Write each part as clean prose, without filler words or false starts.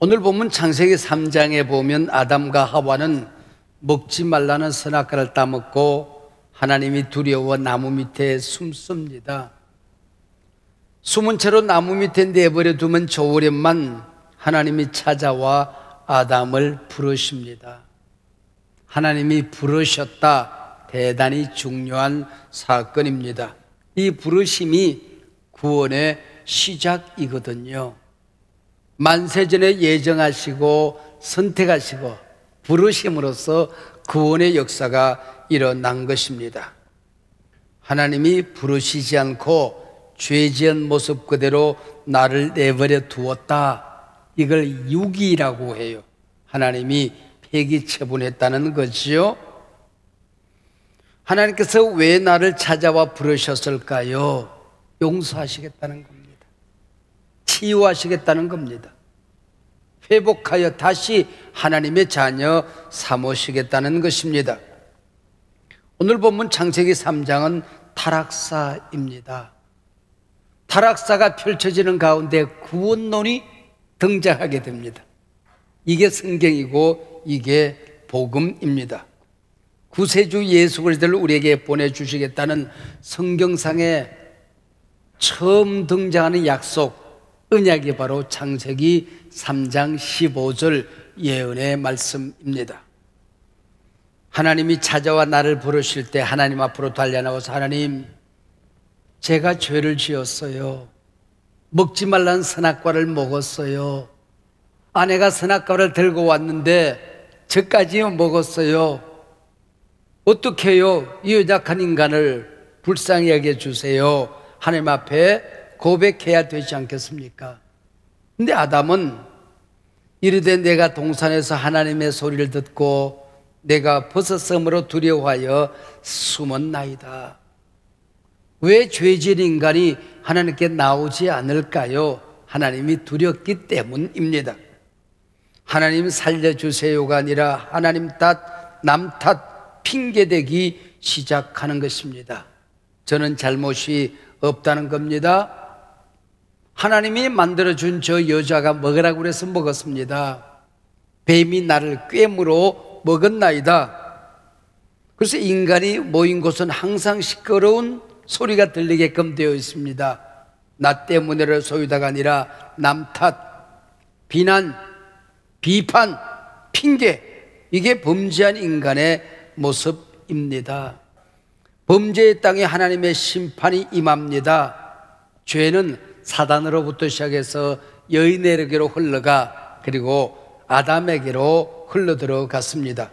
오늘 본문 창세기 3장에 보면 아담과 하와는 먹지 말라는 선악과를 따먹고 하나님이 두려워 나무 밑에 숨습니다. 숨은 채로 나무 밑에 내버려 두면 좋으련만 하나님이 찾아와 아담을 부르십니다. 하나님이 부르셨다. 대단히 중요한 사건입니다. 이 부르심이 구원의 시작이거든요. 만세전에 예정하시고 선택하시고 부르심으로써 구원의 역사가 일어난 것입니다. 하나님이 부르시지 않고 죄지은 모습 그대로 나를 내버려 두었다. 이걸 유기라고 해요. 하나님이 폐기 처분했다는 거지요. 하나님께서 왜 나를 찾아와 부르셨을까요? 용서하시겠다는 겁니다. 치유하시겠다는 겁니다. 회복하여 다시 하나님의 자녀 삼으시겠다는 것입니다. 오늘 본문 창세기 3장은 타락사입니다. 타락사가 펼쳐지는 가운데 구원론이 등장하게 됩니다. 이게 성경이고 이게 복음입니다. 구세주 예수 그리스도를 우리에게 보내주시겠다는 성경상에 처음 등장하는 약속, 언약이 바로 창세기 3장 15절 예언의 말씀입니다. 하나님이 찾아와 나를 부르실 때 하나님 앞으로 달려나와서 하나님, 제가 죄를 지었어요. 먹지 말라는 선악과를 먹었어요. 아내가 선악과를 들고 왔는데 저까지 먹었어요. 어떻게 해요? 이 연약한 인간을 불쌍히 여겨 주세요. 하나님 앞에 고백해야 되지 않겠습니까? 근데 아담은 이르되 내가 동산에서 하나님의 소리를 듣고 내가 버섯섬으로 두려워하여 숨었나이다. 왜 죄진 인간이 하나님께 나오지 않을까요? 하나님이 두렵기 때문입니다. 하나님 살려주세요가 아니라 하나님 탓, 남 탓, 핑계대기 시작하는 것입니다. 저는 잘못이 없다는 겁니다. 하나님이 만들어준 저 여자가 먹으라고 그래서 먹었습니다. 뱀이 나를 꿰물어 먹었나이다. 그래서 인간이 모인 곳은 항상 시끄러운 소리가 들리게끔 되어 있습니다. 나 때문에를 소유다가 아니라 남 탓, 비난, 비판, 핑계, 이게 범죄한 인간의 모습입니다. 범죄의 땅에 하나님의 심판이 임합니다. 죄는 사단으로부터 시작해서 여인에게로 흘러가 그리고 아담에게로 흘러들어갔습니다.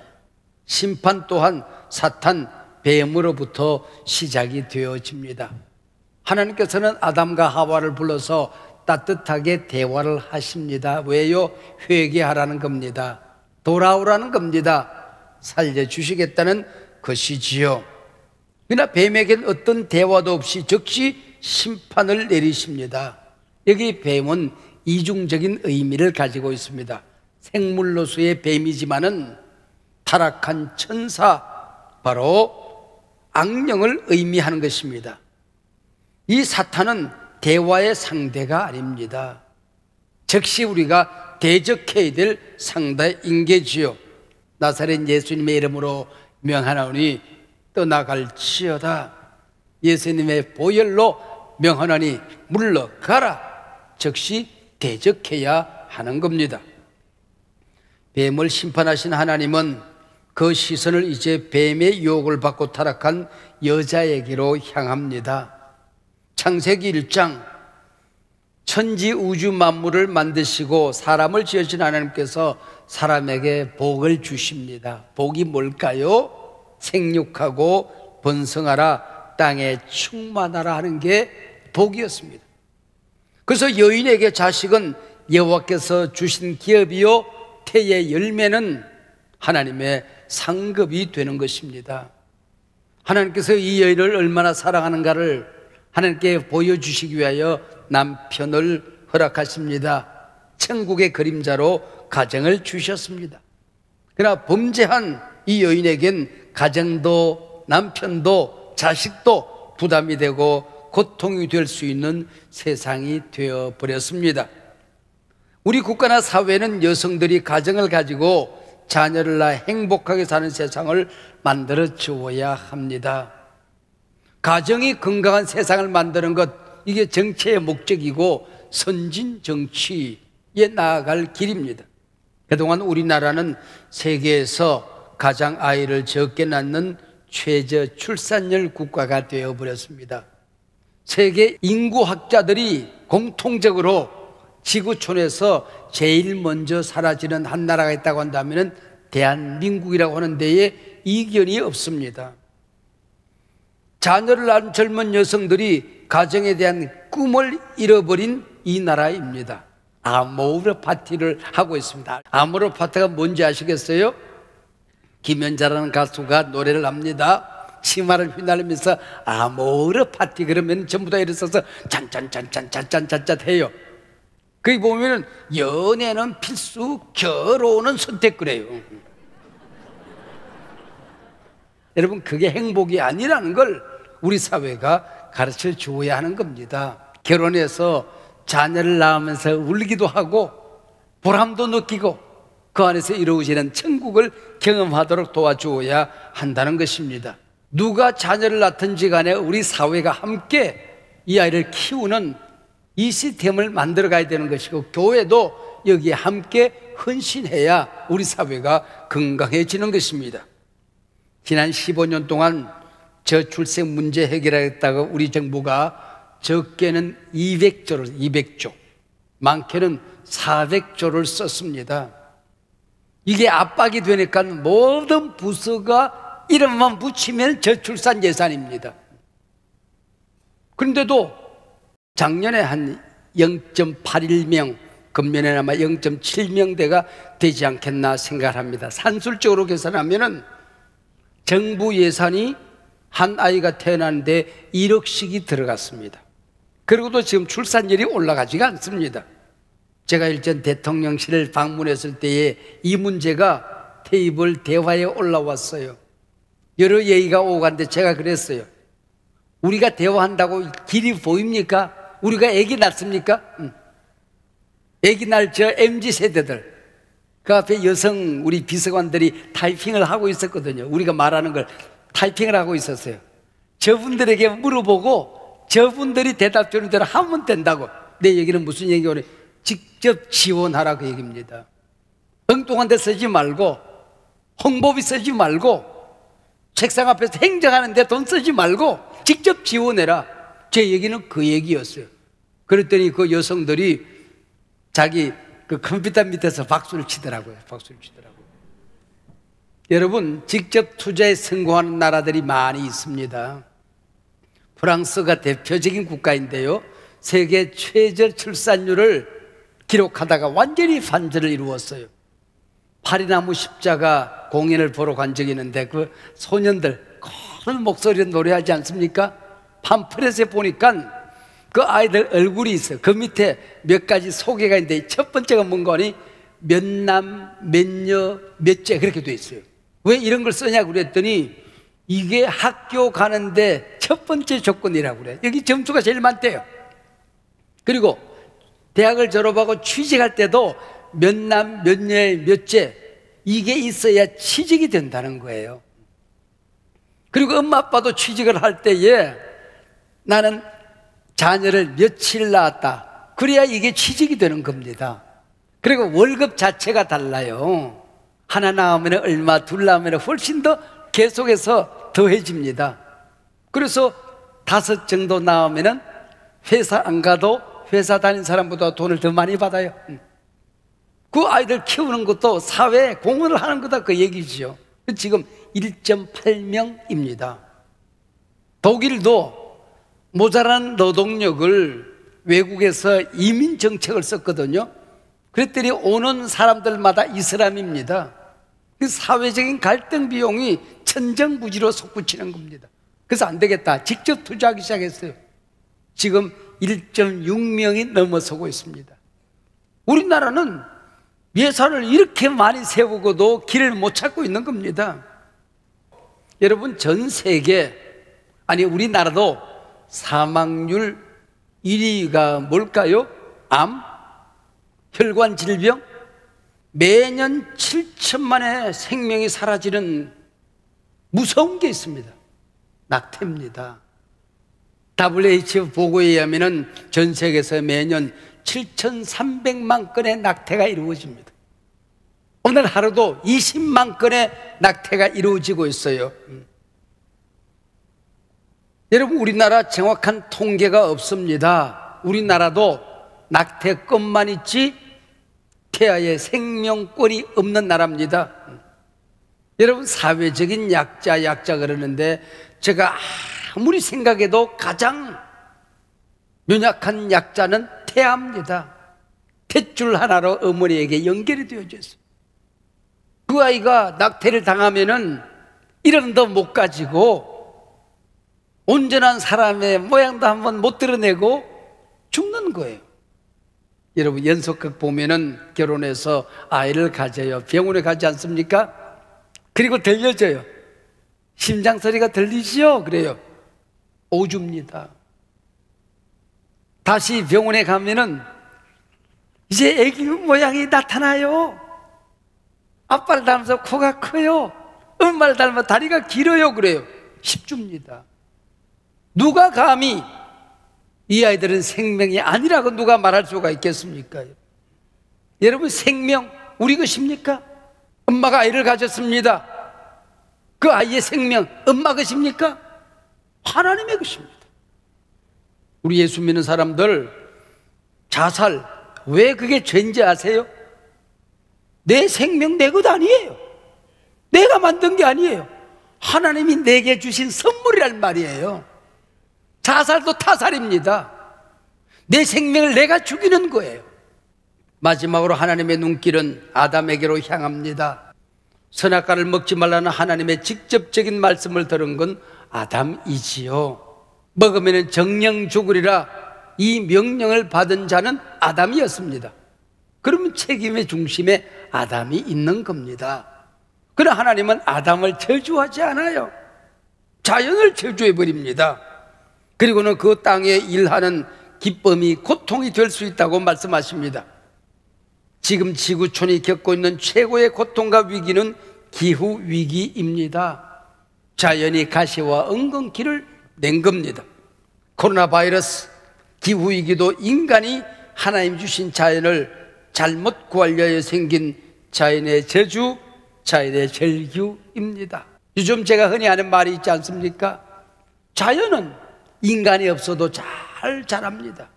심판 또한 사탄, 뱀으로부터 시작이 되어집니다. 하나님께서는 아담과 하와를 불러서 따뜻하게 대화를 하십니다. 왜요? 회개하라는 겁니다. 돌아오라는 겁니다. 살려주시겠다는 것이지요. 그러나 뱀에겐 어떤 대화도 없이 즉시 심판을 내리십니다. 여기 뱀은 이중적인 의미를 가지고 있습니다. 생물로서의 뱀이지만은 타락한 천사, 바로 악령을 의미하는 것입니다. 이 사탄은 대화의 상대가 아닙니다. 즉시 우리가 대적해야 될 상대인 게지요. 나사렛 예수님의 이름으로 명하나니 떠나갈지어다. 예수님의 보혈로 명하나니 물러가라. 즉시 대적해야 하는 겁니다. 뱀을 심판하신 하나님은 그 시선을 이제 뱀의 유혹을 받고 타락한 여자에게로 향합니다. 창세기 1장, 천지 우주 만물을 만드시고 사람을 지으신 하나님께서 사람에게 복을 주십니다. 복이 뭘까요? 생육하고 번성하라, 땅에 충만하라 하는 게 복이었습니다. 그래서 여인에게 자식은 여호와께서 주신 기업이요 태의 열매는 하나님의 상급이 되는 것입니다. 하나님께서 이 여인을 얼마나 사랑하는가를 하나님께 보여주시기 위하여 남편을 허락하십니다. 천국의 그림자로 가정을 주셨습니다. 그러나 범죄한 이 여인에겐 가정도 남편도 자식도 부담이 되고 고통이 될 수 있는 세상이 되어버렸습니다. 우리 국가나 사회는 여성들이 가정을 가지고 자녀를 낳아 행복하게 사는 세상을 만들어 주어야 합니다. 가정이 건강한 세상을 만드는 것, 이게 정치의 목적이고 선진 정치에 나아갈 길입니다. 그동안 우리나라는 세계에서 가장 아이를 적게 낳는 최저 출산율 국가가 되어버렸습니다. 세계 인구학자들이 공통적으로 지구촌에서 제일 먼저 사라지는 한 나라가 있다고 한다면 대한민국이라고 하는 데에 이견이 없습니다. 자녀를 낳은 젊은 여성들이 가정에 대한 꿈을 잃어버린 이 나라입니다. 아모르 파티를 하고 있습니다. 아모르 파티가 뭔지 아시겠어요? 김연자라는 가수가 노래를 합니다. 치마를 휘날리면서 아모르 파티 그러면 전부 다 일어서서 짠짠짠짠짠짠짠 해요. 거기 보면은 연애는 필수, 결혼은 선택 그래요. 여러분, 그게 행복이 아니라는 걸 우리 사회가 가르쳐 주어야 하는 겁니다. 결혼해서 자녀를 낳으면서 울기도 하고 보람도 느끼고 그 안에서 이루어지는 천국을 경험하도록 도와주어야 한다는 것입니다. 누가 자녀를 낳든지 간에 우리 사회가 함께 이 아이를 키우는 이 시스템을 만들어 가야 되는 것이고, 교회도 여기에 함께 헌신해야 우리 사회가 건강해지는 것입니다. 지난 15년 동안 저출생 문제 해결하겠다고 우리 정부가 적게는 200조, 많게는 400조를 썼습니다. 이게 압박이 되니까 모든 부서가 이름만 붙이면 저출산 예산입니다. 그런데도 작년에 한 0.81명, 금년에는 아마 0.7명대가 되지 않겠나 생각합니다. 산술적으로 계산하면은 정부 예산이 한 아이가 태어나는데 1억씩이 들어갔습니다. 그리고도 지금 출산율이 올라가지가 않습니다. 제가 일전 대통령실을 방문했을 때에 이 문제가 테이블 대화에 올라왔어요. 여러 얘기가 오고 갔는데 제가 그랬어요. 우리가 대화한다고 길이 보입니까? 우리가 애기 낳습니까? 애기 낳을 저 MZ세대들, 그 앞에 여성 우리 비서관들이 타이핑을 하고 있었거든요. 우리가 말하는 걸 타이핑을 하고 있었어요. 저분들에게 물어보고 저분들이 대답 주는 대로 하면 된다고. 내 얘기는 무슨 얘기냐? 직접 지원하라 그 얘기입니다. 엉뚱한 데 쓰지 말고, 홍보비 쓰지 말고, 책상 앞에서 행정하는데 돈 쓰지 말고 직접 지원해라. 제 얘기는 그 얘기였어요. 그랬더니 그 여성들이 자기 그 컴퓨터 밑에서 박수를 치더라고요. 여러분, 직접 투자에 성공하는 나라들이 많이 있습니다. 프랑스가 대표적인 국가인데요, 세계 최저 출산율을 기록하다가 완전히 반전을 이루었어요. 파리나무 십자가 공연을 보러 간 적이 있는데 그 소년들 큰 목소리로 노래하지 않습니까? 팜플렛에 보니까 그 아이들 얼굴이 있어요. 그 밑에 몇 가지 소개가 있는데 첫 번째가 뭔가 하니 몇 남, 몇 녀, 몇째 그렇게 돼 있어요. 왜 이런 걸 쓰냐고 그랬더니 이게 학교 가는데 첫 번째 조건이라고 그래요. 여기 점수가 제일 많대요. 그리고 대학을 졸업하고 취직할 때도 몇 남, 몇 녀, 몇째 이게 있어야 취직이 된다는 거예요. 그리고 엄마 아빠도 취직을 할 때에 나는 자녀를 며칠 낳았다, 그래야 이게 취직이 되는 겁니다. 그리고 월급 자체가 달라요. 하나 낳으면 얼마, 둘 낳으면 훨씬 더 계속해서 더해집니다. 그래서 5 정도 낳으면 회사 안 가도 회사 다닌 사람보다 돈을 더 많이 받아요. 그 아이들 키우는 것도 사회에 공헌을 하는 거다 그 얘기죠. 지금 1.8명입니다. 독일도 모자란 노동력을 외국에서 이민 정책을 썼거든요. 그랬더니 오는 사람들마다 이슬람입니다. 그 사회적인 갈등 비용이 천정부지로 솟구치는 겁니다. 그래서 안 되겠다, 직접 투자하기 시작했어요. 지금 1.6명이 넘어서고 있습니다. 우리나라는 예산을 이렇게 많이 세우고도 길을 못 찾고 있는 겁니다. 여러분, 전 세계, 아니 우리나라도 사망률 1위가 뭘까요? 암, 혈관 질병, 매년 7천만의 생명이 사라지는 무서운 게 있습니다. 낙태입니다. WHO 보고에 의하면 전 세계에서 매년 7,300만 건의 낙태가 이루어집니다. 오늘 하루도 20만 건의 낙태가 이루어지고 있어요. 여러분, 우리나라 정확한 통계가 없습니다. 우리나라도 낙태권만 있지 태아의 생명권이 없는 나라입니다. 여러분, 사회적인 약자 그러는데 제가 아무리 생각해도 가장 연약한 약자는 태아입니다. 탯줄 하나로 어머니에게 연결이 되어져 있어요. 그 아이가 낙태를 당하면은 이런도 못 가지고 온전한 사람의 모양도 한번 못 드러내고 죽는 거예요. 여러분, 연속극 보면은 결혼해서 아이를 가져요. 병원에 가지 않습니까? 그리고 들려줘요. 심장 소리가 들리지요? 그래요. 오줍니다. 다시 병원에 가면은 이제 아기 모양이 나타나요. 아빠를 닮아서 코가 커요. 엄마를 닮아 다리가 길어요. 그래요. 10주입니다. 누가 감히 이 아이들은 생명이 아니라고 누가 말할 수가 있겠습니까? 여러분, 생명 우리 것입니까? 엄마가 아이를 가졌습니다. 그 아이의 생명 엄마 것입니까? 하나님의 것입니다. 우리 예수 믿는 사람들 자살 왜 그게 죄인지 아세요? 내 생명 내 것 아니에요. 내가 만든 게 아니에요. 하나님이 내게 주신 선물이란 말이에요. 자살도 타살입니다. 내 생명을 내가 죽이는 거예요. 마지막으로 하나님의 눈길은 아담에게로 향합니다. 선악과를 먹지 말라는 하나님의 직접적인 말씀을 들은 건 아담이지요. 먹으면 정령 죽으리라 이 명령을 받은 자는 아담이었습니다. 그러면 책임의 중심에 아담이 있는 겁니다. 그러나 하나님은 아담을 저주하지 않아요. 자연을 저주해버립니다. 그리고는 그 땅에 일하는 기쁨이 고통이 될 수 있다고 말씀하십니다. 지금 지구촌이 겪고 있는 최고의 고통과 위기는 기후위기입니다. 자연이 가시와 엉겅퀴를 낸 겁니다. 코로나 바이러스, 기후위기도 인간이 하나님 주신 자연을 잘못 구하려 생긴 자연의 저주, 자연의 절규입니다. 요즘 제가 흔히 하는 말이 있지 않습니까? 자연은 인간이 없어도 잘 자랍니다.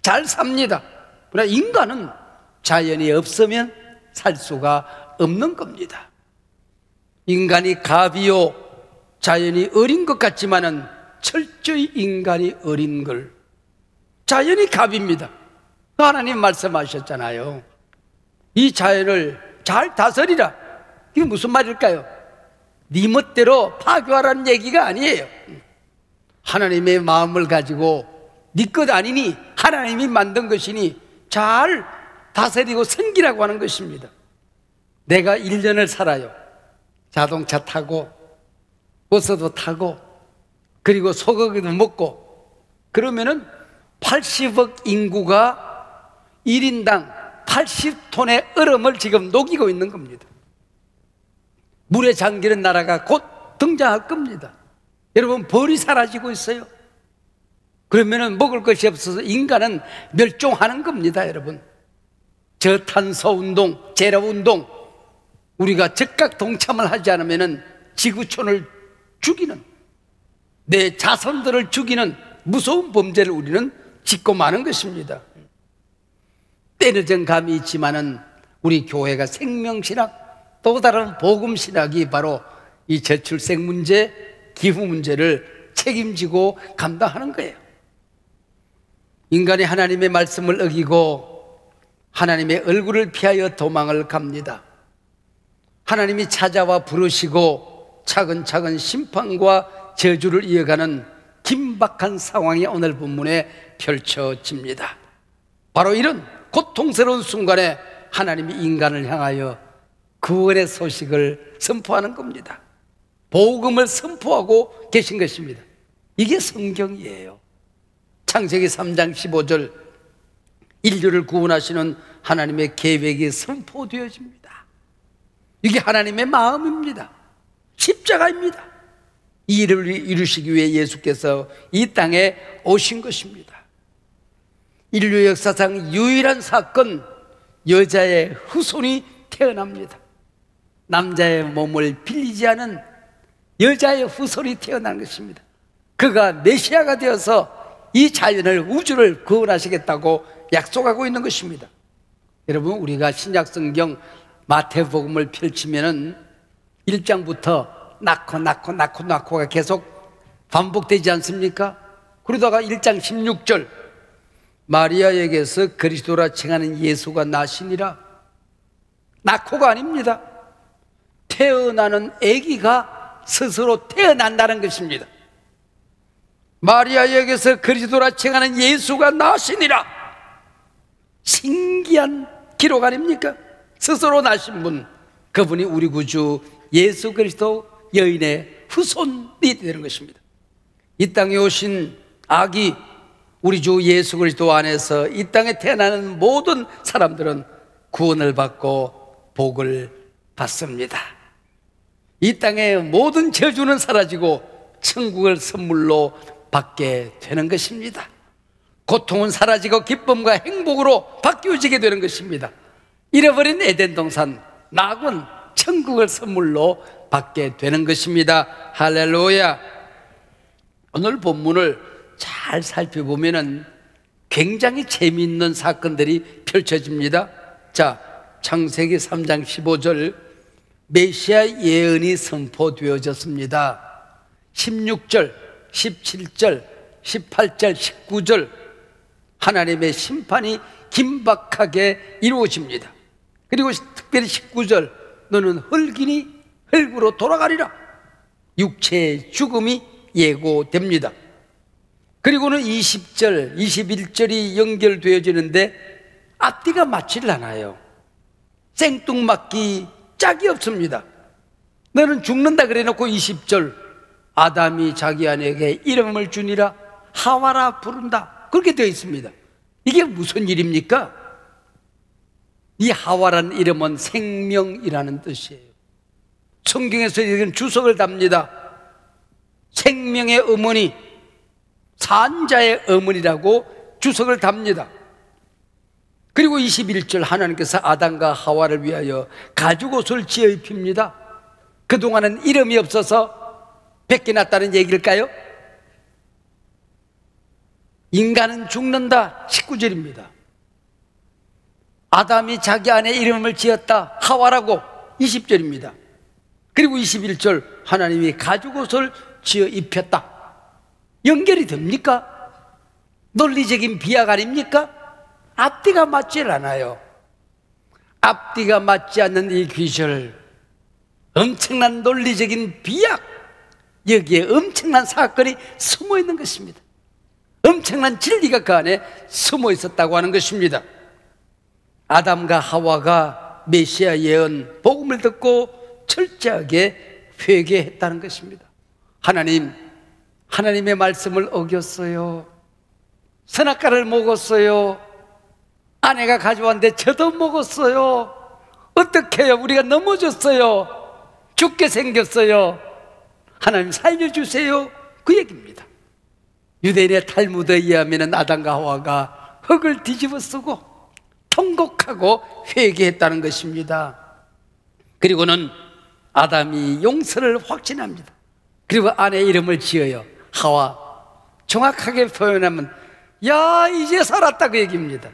잘 삽니다. 그러나 인간은 자연이 없으면 살 수가 없는 겁니다. 인간이 갑이요 자연이 어린 것 같지만은 철저히 인간이 어린 걸. 자연이 갑입니다. 하나님 말씀하셨잖아요. 이 자연을 잘 다스리라. 이게 무슨 말일까요? 네 멋대로 파괴하라는 얘기가 아니에요. 하나님의 마음을 가지고 네 것 아니니 하나님이 만든 것이니 잘 다스리고 섬기라고 하는 것입니다. 내가 1년을 살아요. 자동차 타고 버스도 타고 그리고 소고기도 먹고 그러면은 80억 인구가 1인당 80톤의 얼음을 지금 녹이고 있는 겁니다. 물에 잠기는 나라가 곧 등장할 겁니다. 여러분, 벌이 사라지고 있어요. 그러면은 먹을 것이 없어서 인간은 멸종하는 겁니다. 여러분, 저탄소 운동, 제로 운동, 우리가 적극 동참을 하지 않으면은 지구촌을 죽이는, 내 자손들을 죽이는 무서운 범죄를 우리는 짓고 마는 것입니다. 때늦은 감이 있지만은 우리 교회가 생명신학, 또 다른 복음신학이 바로 이 저출생 문제, 기후 문제를 책임지고 감당하는 거예요. 인간이 하나님의 말씀을 어기고 하나님의 얼굴을 피하여 도망을 갑니다. 하나님이 찾아와 부르시고 차근차근 심판과 저주를 이어가는 긴박한 상황이 오늘 본문에 펼쳐집니다. 바로 이런 고통스러운 순간에 하나님이 인간을 향하여 구원의 소식을 선포하는 겁니다. 복음을 선포하고 계신 것입니다. 이게 성경이에요. 창세기 3장 15절 인류를 구원하시는 하나님의 계획이 선포되어집니다. 이게 하나님의 마음입니다. 십자가입니다. 이 일을 이루시기 위해 예수께서 이 땅에 오신 것입니다. 인류 역사상 유일한 사건, 여자의 후손이 태어납니다. 남자의 몸을 빌리지 않은 여자의 후손이 태어난 것입니다. 그가 메시아가 되어서 이 자연을, 우주를 구원하시겠다고 약속하고 있는 것입니다. 여러분, 우리가 신약성경 마태복음을 펼치면은 1장부터 낳고가 계속 반복되지 않습니까? 그러다가 1장 16절, 마리아에게서 그리스도라 칭하는 예수가 나시니라. 낳고가 아닙니다. 태어나는 아기가 스스로 태어난다는 것입니다. 마리아에게서 그리스도라 칭하는 예수가 나시니라. 신기한 기록 아닙니까? 스스로 나신 분, 그분이 우리 구주 예수 그리스도 여인의 후손이 되는 것입니다. 이 땅에 오신 아기, 우리 주 예수 그리스도 안에서 이 땅에 태어나는 모든 사람들은 구원을 받고 복을 받습니다. 이 땅의 모든 저주는 사라지고 천국을 선물로 받게 되는 것입니다. 고통은 사라지고 기쁨과 행복으로 바뀌어지게 되는 것입니다. 잃어버린 에덴 동산, 낙은 천국을 선물로 받게 되는 것입니다. 할렐루야. 오늘 본문을 잘 살펴보면은 굉장히 재미있는 사건들이 펼쳐집니다. 자, 창세기 3장 15절, 메시아 예언이 선포되어졌습니다. 16절, 17절, 18절, 19절, 하나님의 심판이 긴박하게 이루어집니다. 그리고 특별히 19절, 너는 흙이니 흙으로 돌아가리라. 육체의 죽음이 예고됩니다. 그리고는 20절, 21절이 연결되어지는데 앞뒤가 맞질 않아요. 생뚱맞기 짝이 없습니다. 너는 죽는다 그래 놓고 20절, 아담이 자기 아내에게 이름을 주니라 하와라 부른다, 그렇게 되어 있습니다. 이게 무슨 일입니까? 이 하와라는 이름은 생명이라는 뜻이에요. 성경에서 이런 주석을 답니다. 생명의 어머니, 산자의 어머니라고 주석을 답니다. 그리고 21절, 하나님께서 아담과 하와를 위하여 가죽옷을 지어 입힙니다. 그동안은 이름이 없어서 뺏겨났다는 얘기일까요? 인간은 죽는다, 19절입니다. 아담이 자기 아내 이름을 지었다, 하와라고, 20절입니다. 그리고 21절, 하나님이 가죽옷을 지어 입혔다. 연결이 됩니까? 논리적인 비약 아닙니까? 앞뒤가 맞질 않아요. 앞뒤가 맞지 않는 이 귀절, 엄청난 논리적인 비약, 여기에 엄청난 사건이 숨어 있는 것입니다. 엄청난 진리가 그 안에 숨어 있었다고 하는 것입니다. 아담과 하와가 메시아 예언, 복음을 듣고 철저하게 회개했다는 것입니다. 하나님의 말씀을 어겼어요. 선악과를 먹었어요. 아내가 가져왔는데 저도 먹었어요. 어떻게 해요? 우리가 넘어졌어요. 죽게 생겼어요. 하나님 살려주세요, 그 얘기입니다. 유대인의 탈무드에 의하면 아담과 하와가 흙을 뒤집어 쓰고 통곡하고 회개했다는 것입니다. 그리고는 아담이 용서를 확신합니다. 그리고 아내 이름을 지어요, 하와. 정확하게 표현하면 야, 이제 살았다, 그 얘기입니다.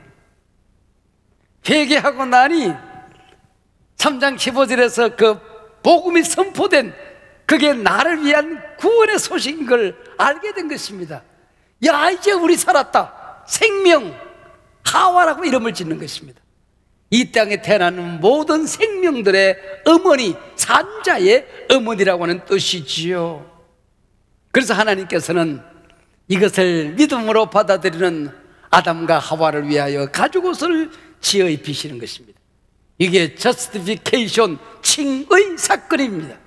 회개하고 나니 3장 15절에서 그 복음이 선포된, 그게 나를 위한 구원의 소식인 걸 알게 된 것입니다. 야, 이제 우리 살았다, 생명, 하와라고 이름을 짓는 것입니다. 이 땅에 태어나는 모든 생명들의 어머니, 산자의 어머니라고 하는 뜻이지요. 그래서 하나님께서는 이것을 믿음으로 받아들이는 아담과 하와를 위하여 가죽옷을 지어 입히시는 것입니다. 이게 justification, 칭의 사건입니다.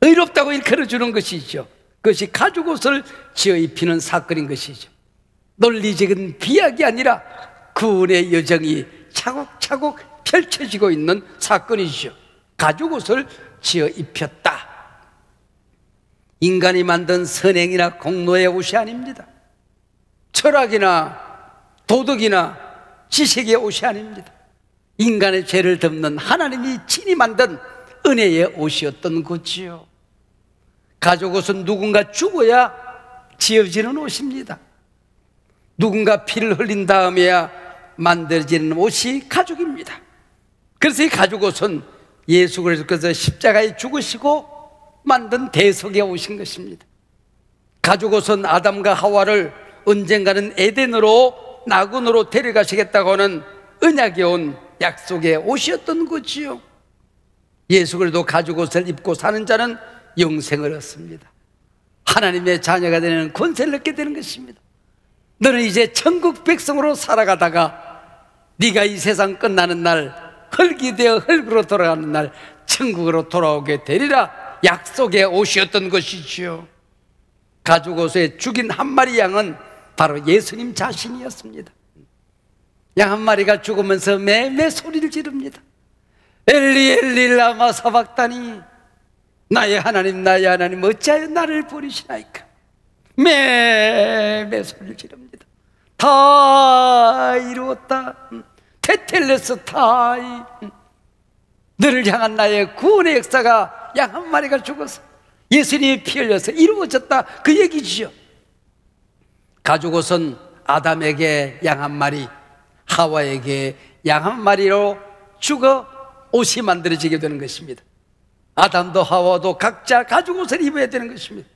의롭다고 일컬어주는 것이죠. 그것이 가죽옷을 지어 입히는 사건인 것이죠. 논리적인 비약이 아니라 구원의 여정이 차곡차곡 펼쳐지고 있는 사건이죠. 가죽옷을 지어 입혔다. 인간이 만든 선행이나 공로의 옷이 아닙니다. 철학이나 도덕이나 지식의 옷이 아닙니다. 인간의 죄를 덮는 하나님이 친히 만든 은혜의 옷이었던 거지요. 가죽옷은 누군가 죽어야 지어지는 옷입니다. 누군가 피를 흘린 다음에야 만들어지는 옷이 가죽입니다. 그래서 이 가죽옷은 예수 그리스도께서 십자가에 죽으시고 만든 대속의 옷인 것입니다. 가죽옷은 아담과 하와를 언젠가는 에덴으로 낙원으로 데려가시겠다고 하는 언약에 온 약속의 옷이었던 거지요. 예수 그리스도 가죽옷을 입고 사는 자는 영생을 얻습니다. 하나님의 자녀가 되는 권세를 얻게 되는 것입니다. 너는 이제 천국 백성으로 살아가다가 네가 이 세상 끝나는 날, 흙이 되어 흙으로 돌아가는 날 천국으로 돌아오게 되리라 약속의 옷이었던 것이지요. 가죽옷에 죽인 한 마리 양은 바로 예수님 자신이었습니다. 양 한 마리가 죽으면서 매매 소리를 지릅니다. 엘리 엘리 라마 사박다니, 나의 하나님 어찌하여 나를 버리시나이까. 매매 소리를 지릅니다. 다 이루었다. 테텔레스 타이. 너를 향한 나의 구원의 역사가 양 한 마리가 죽어서 예수님이 피 흘려서 이루어졌다, 그 얘기지요. 가죽옷은 아담에게 양 한 마리, 하와에게 양 한 마리로 죽어 옷이 만들어지게 되는 것입니다. 아담도 하와도 각자 가죽옷을 입어야 되는 것입니다.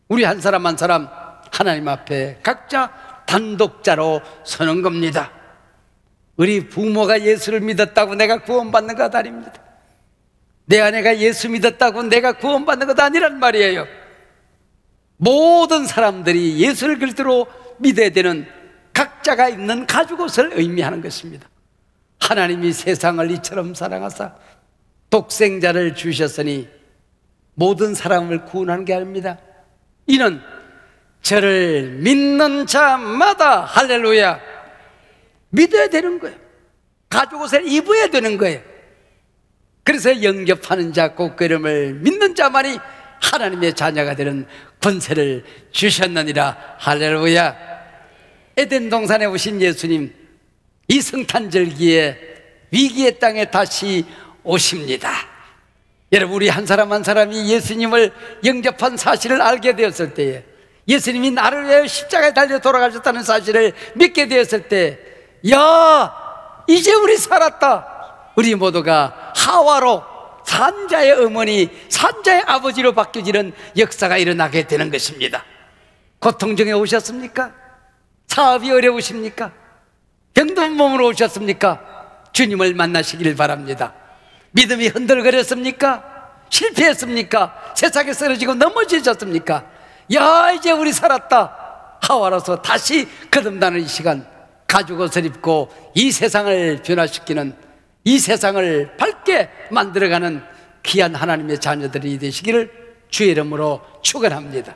우리 한 사람 한 사람 하나님 앞에 각자 단독자로 서는 겁니다. 우리 부모가 예수를 믿었다고 내가 구원받는 것 아닙니다. 내 아내가 예수 믿었다고 내가 구원받는 것 아니란 말이에요. 모든 사람들이 예수를 그리스도로 믿어야 되는 각자가 입는 가죽옷을 의미하는 것입니다. 하나님이 세상을 이처럼 사랑하사 독생자를 주셨으니 모든 사람을 구원하는 게 아닙니다. 이는 저를 믿는 자마다, 할렐루야, 믿어야 되는 거예요. 가죽옷을 입어야 되는 거예요. 그래서 영접하는 자 곧 그 이름을 믿는 자만이 하나님의 자녀가 되는 권세를 주셨느니라. 할렐루야. 에덴 동산에 오신 예수님, 이 성탄절기에 위기의 땅에 다시 오십니다. 여러분, 우리 한 사람 한 사람이 예수님을 영접한 사실을 알게 되었을 때에, 예수님이 나를 위해 십자가에 달려 돌아가셨다는 사실을 믿게 되었을 때, 야, 이제 우리 살았다. 우리 모두가 하와로, 산자의 어머니, 산자의 아버지로 바뀌어지는 역사가 일어나게 되는 것입니다. 고통 중에 오셨습니까? 사업이 어려우십니까? 병든 몸으로 오셨습니까? 주님을 만나시길 바랍니다. 믿음이 흔들거렸습니까? 실패했습니까? 세상에 쓰러지고 넘어지셨습니까? 야, 이제 우리 살았다. 하와로서 다시 거듭나는 이 시간, 가죽옷을 입고 이 세상을 변화시키는, 이 세상을 밝게 만들어가는 귀한 하나님의 자녀들이 되시기를 주의 이름으로 축원합니다.